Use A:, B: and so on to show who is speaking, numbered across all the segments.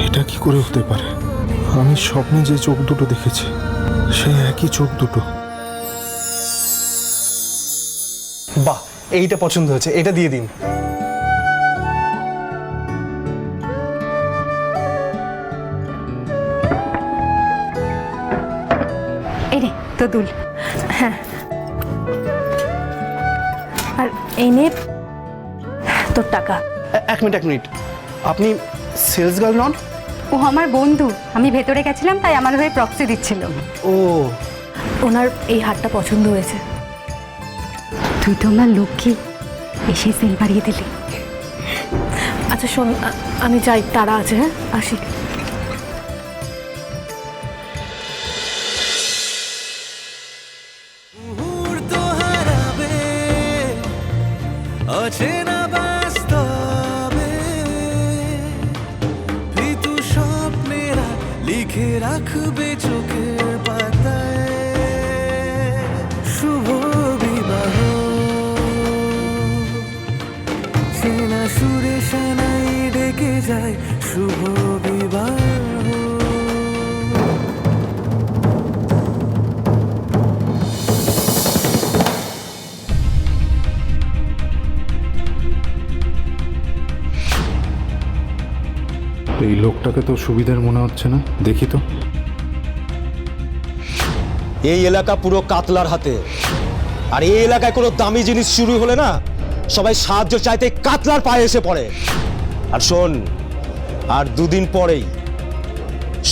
A: এটা কি করে হতে পারে? আমি স্বপ্নে যে চোখ দুটো দেখেছি সেই একই চোখ দুটো।
B: বাহ, এইটা পছন্দ হয়েছে, এটা দিয়ে দিন।
C: এই রে তো দুল। হ্যাঁ, আর এই নে তোর টাকা।
B: এক মিনিট, আপনি সেলস গার্ল নন?
C: ও আমার বন্ধু, আমি ভেতরে গেছিলাম তাই আমার হয়ে প্রক্সি দিচ্ছিল।
B: ও,
C: ওনার এই হারটা পছন্দ হয়েছে। তুই তো আমার লক্ষ্মী, এসে সেল বাড়িয়ে দিলি। আচ্ছা শোন, আমি যাই, তারা আছে। হ্যাঁ, আসি।
D: অচেনা বাস্তবে ঋতু স্বপ্নেরা লিখে রাখবে চোখের পাতায় শুভ বিবাহ চেনা সুরে সানাই ডেকে যায় শুভ বিবাহ।
A: এই লোকটাকে তো সুবিধার মনে হচ্ছে না, দেখি তো।
E: এই এলাকা পুরো কাতলার হাতে, আর এই এলাকায় কোনো দামি জিনিস শুরু হলে না সবাই সাহায্য চাইতে কাতলার পায়ে এসে পড়ে। আর শোন, আর দুদিন পরেই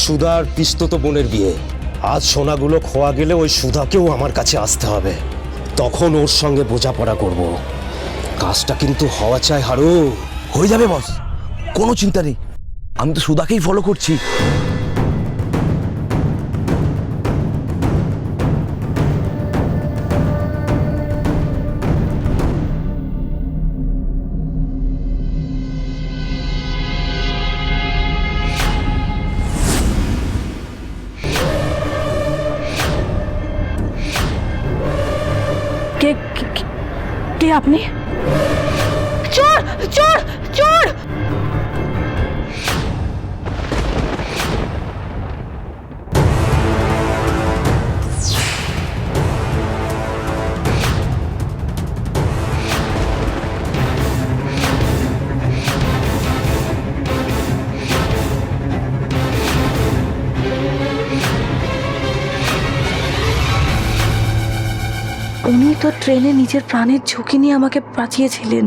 E: সুধার পিস্তত বোনের বিয়ে। আজ সোনাগুলো খোয়া গেলে ওই সুধাকেও আমার কাছে আসতে হবে, তখন ওর সঙ্গে বোঝাপড়া করব। কাজটা কিন্তু হওয়া চাই হারু।
F: হয়ে যাবে বস, কোনো চিন্তা নেই, আমি তো সুধাকেই ফলো করছি।
C: কে কে আপনি? চোর চোর চোর! উনি তো ট্রেনে নিজের প্রাণের ঝুঁকি নিয়ে আমাকে বাঁচিয়েছিলেন।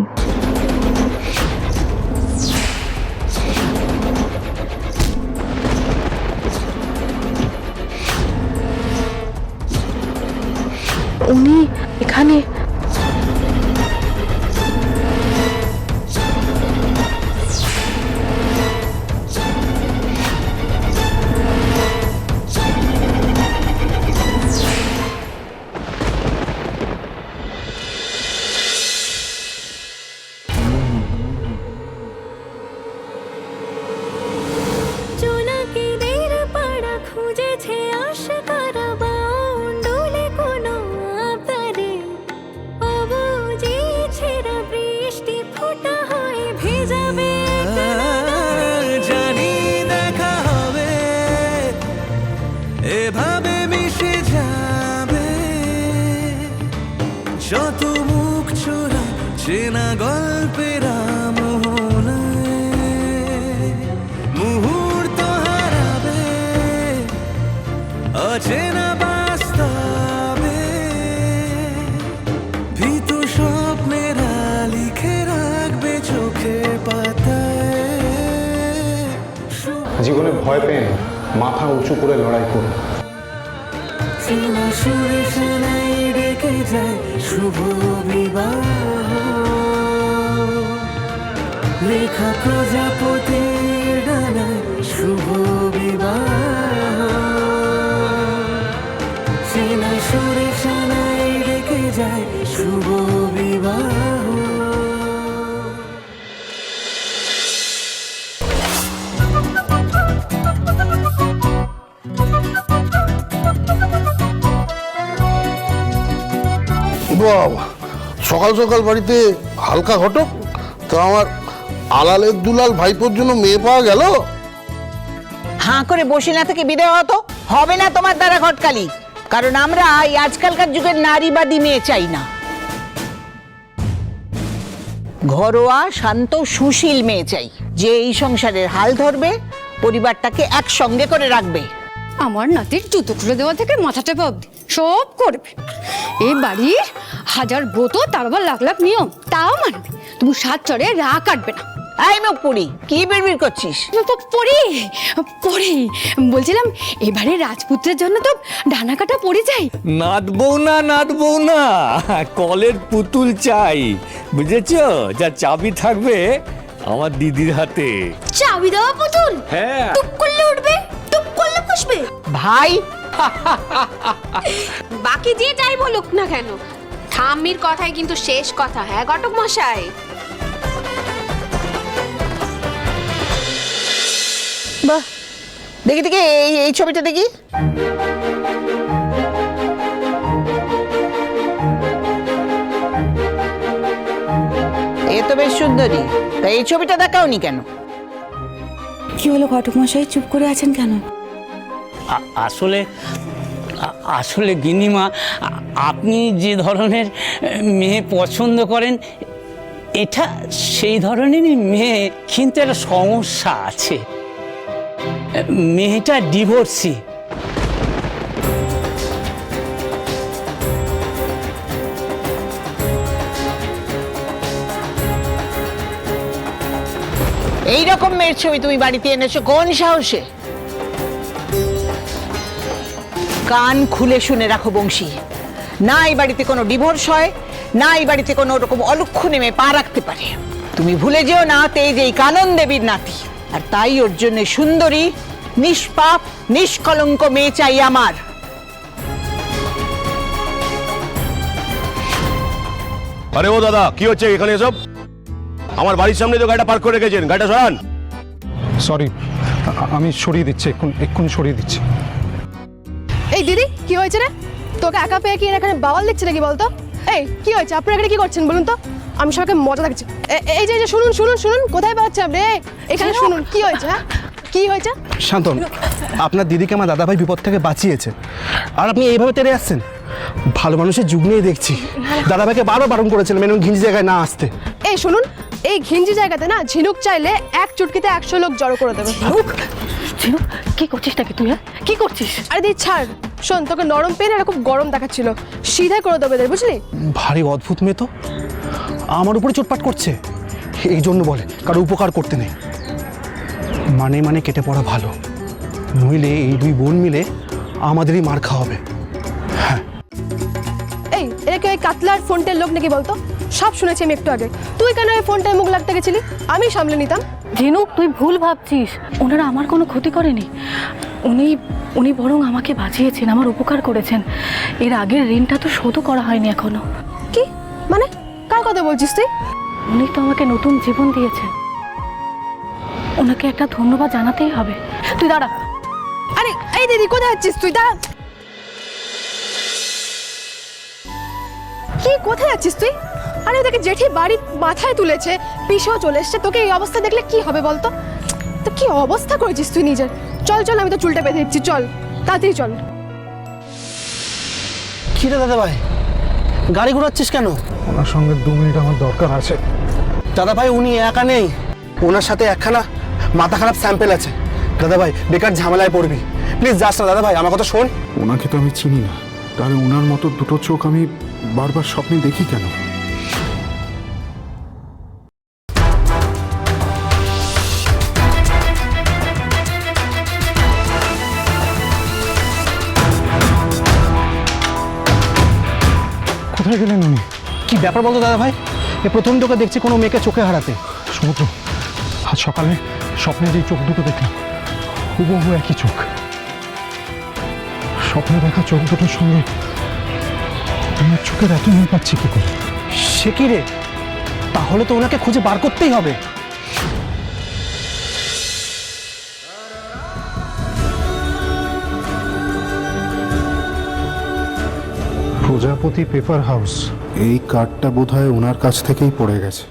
C: উনি এখানে
D: এভাবে মিশে যাবে যত মুখ ছোড়া চেনা গল্পের মুহূর্ত হারাবে অচেনা বাস্তবে ভীতু স্বপ্নেরা লিখে রাখবে চোখে পাতায়।
A: জীবনে ভয় পেয়ে না, মাথা উঁচু করে লড়াই করুন।
D: সুরে সানাই ডেকে যায় শুভ বিবাহ লেখা প্রজাপতির ডানায় শুভ বিবাহ চেনা সুরে সানাই ডেকে যায় শুভ বিবাহ।
G: বাবা, সকাল সকাল বাড়িতে হালকা ঘটক, তো আমার আলালের দুলাল ভাইপোর জন্য মেয়ে পাওয়া গেল।
H: হাঁ করে বসে না থেকে বিদেয় হতো, হবে না তোমার দ্বারা ঘটকালি। কারণ আমরা এই আজকালকার যুগের নারীবাদী মেয়ে চাই না, ঘরোয়া শান্ত সুশীল মেয়ে চাই, যে এই সংসারের হাল ধরবে, পরিবারটাকে একসঙ্গে করে রাখবে।
I: আমার নাতির জুতো খুলে দেওয়া থেকে মাথা টেপা অব্দি সব করবে। এই বাড়ির হাজার ব্রত, তার আবার লাখ লাখ নিয়ম, তাও মানবে। তুমি সাত চড়ে রা কাটবে না।
H: এই মুখ পুরি, কি বিড়বিড় করছিস?
I: পড়ি পড়ি বলছিলাম, এবারে রাজপুত্রের জন্য তো ডানা কাটা পড়ে যায়।
J: নাদবো না, কলের পুতুল চাই, বুঝেছো? যা চাবি থাকবে আমার দিদির হাতে।
I: চাবি দেওয়া পুতুল?
J: হ্যাঁ।
I: টুক করলে উঠবে, টুক করলে বসবে।
H: ভাই,
K: বাকি যে যাই বলুক না কেন, ঠাম্মির কথাই কিন্তু শেষ কথা। হ্যাঁ ঘটক মশাই?
H: বাহ, দেখি দেখি এই ছবিটা দেখি। এ তো বেশ সুন্দরী, তা এই ছবিটা দেখাওনি কেন?
C: কি হলো ঘটক মশাই, চুপ করে আছেন কেন?
J: আসলে গিন্নিমা, আপনি যে ধরনের মেয়ে পছন্দ করেন, এটা সেই ধরনেরই মেয়ে, কিন্তু একটা সমস্যা আছে। মেয়েটা ডিভোর্সি।
H: এইরকম মেয়ের ছবি তুমি বাড়িতে এনেছো কোন সাহসে? কান খুলে শুনে রাখো বংশী, না এই বাড়িতে কোনো ডিভোর্স হয়, না এই বাড়িতে কোনো রকম অলক্ষণে মেয়ে পা রাখতে পারে। তুমি ভুলে যেও না, তেজ এই কানন দেবীর নাতি, আর তাই ওর জন্য সুন্দরী, নিষ্পাপ, নিষ্কলঙ্ক মেয়ে চাই আমার।
E: আরে ও দাদা, কি হচ্ছে এখানে এসব? আমার বাড়ির সামনে তো গাড়িটা পার্ক করে রেখেছেন, গাড়িটা সরান।
B: সরি, আমি সরিয়ে দিচ্ছি, এক্ষুনি সরিয়ে দিচ্ছি।
I: এই দিদি, কি হয়েছে রে? তোকে একা পেয়ে কি এখানে বাওয়াল দিচ্ছে নাকি বলতো? এই কি হয়েছে? আপনারা এখানে কি করছেন বলুন তো? আমি সবাইকে মজা দেখছি। এই যে শুনুন শুনুন শুনুন, কোথায় পাচ্ছেন আপনি? এখানে শুনুন, কি হয়েছে? হ্যাঁ, কি হয়েছে?
B: শান্তন, আপনার দিদিকে আমার দাদাভাই বিপদ থেকে বাঁচিয়েছে, আর আপনি এইভাবে তেড়ে আসছেন? ভালো মানুষের যুগ নিয়ে দেখছি। দাদাভাইকে বারবার বারণ করেছিলেন মেনুন ঘিঞ্জি জায়গায় না আসতে।
I: এই শুনুন, এই ঘিঞ্জি জায়গাতে না ঝিনুক চাইলে এক চুটকিতে 100 লোক জড়ো করে দেবে।
C: ঝিনুক, কি করছিস নাকি তুই? কি করছিস?
I: আরে দি ছাড়, শোন, তোকে নরম পেন আর খুব গরম দেখাচ্ছিল, সিধা করে দেবে, বুঝলি?
B: ভারী অদ্ভুত মেয়ে তো, আমার উপরে চোটপাট করছে। এই জন্য বলে কারো উপকার করতে নেই, মানে কেটে পড়া ভালো, নইলে এই দুই বোন মিলে আমাদেরই মার খাওয়াবে।
I: এই এরা কি ওই কাতলার ফোনটার লোক নাকি বলতো? সব শুনেছি আমি একটু আগে। তুই কেন ওই ফোনটায় মুখ লাগতে গেছিলি? আমি সামলে নিতাম।
C: ঝিনুক, তুই ভুল ভাবছিস। ওনারা আমার কোনো ক্ষতি করেনি। উনি বরং আমাকে বাঁচিয়েছেন, আমার উপকার করেছেন। এর আগের ঋণটা তো শোধও করা হয়নি এখনো।
I: কি মানে? কার কথা বলছিস তুই?
C: উনি তো আমাকে নতুন জীবন দিয়েছেন, ওনাকে একটা ধন্যবাদ জানাতেই হবে। তুই দাঁড়া।
I: আরে এই দিদি, কোথায় যাচ্ছিস তুই? দাঁড়া। কি কোথায় যাচ্ছিস তুই? আরে ওদেরকে জেঠি বাড়ি মাথায় তুলেছে, পিসেও চলে এসছে, তোকে এই অবস্থা দেখলে কি হবে বলতো? তো কি অবস্থা করেছিস তুই নিজের? চল চল, আমি তো চুলটা বেঁধে দিচ্ছি, চল তাড়াতাড়ি চল।
B: কি রে দাদাভাই, গাড়ি ঘোরাচ্ছিস কেন?
A: ওনার সঙ্গে 2 মিনিট আমার দরকার আছে।
B: দাদাভাই, উনি একা নেই, ওনার সাথে একখানা মাথা খারাপ স্যাম্পেল আছে। দাদাভাই, বেকার ঝামেলায় পড়বি, প্লিজ যাস না দাদাভাই, আমার কথা শোন।
A: ওনাকে তো আমি চিনি না, তাহলে ওনার মতো দুটো চোখ আমি বারবার স্বপ্নে দেখি কেন? কোথায় গেলেন উনি?
B: কি ব্যাপার বলতো দাদাভাই? এ প্রথম তোকে দেখছি কোনো মেয়েকে চোখে হারাতে।
A: সমুদ্র, আজ সকালে স্বপ্নে যে চোখ দুটো দেখলাম, হুবহু একই চোখ। স্বপ্নে দেখা চোখ দুটোর সঙ্গে আমার চোখের এত মিল পাচ্ছি কি করে?
B: সে কি রে? তাহলে তো ওনাকে খুঁজে বার করতেই হবে।
A: প্রজাপতি পেপার হাউস, এই কার্ডটা বোধহয় ওনার কাছ থেকেই পড়ে গেছে।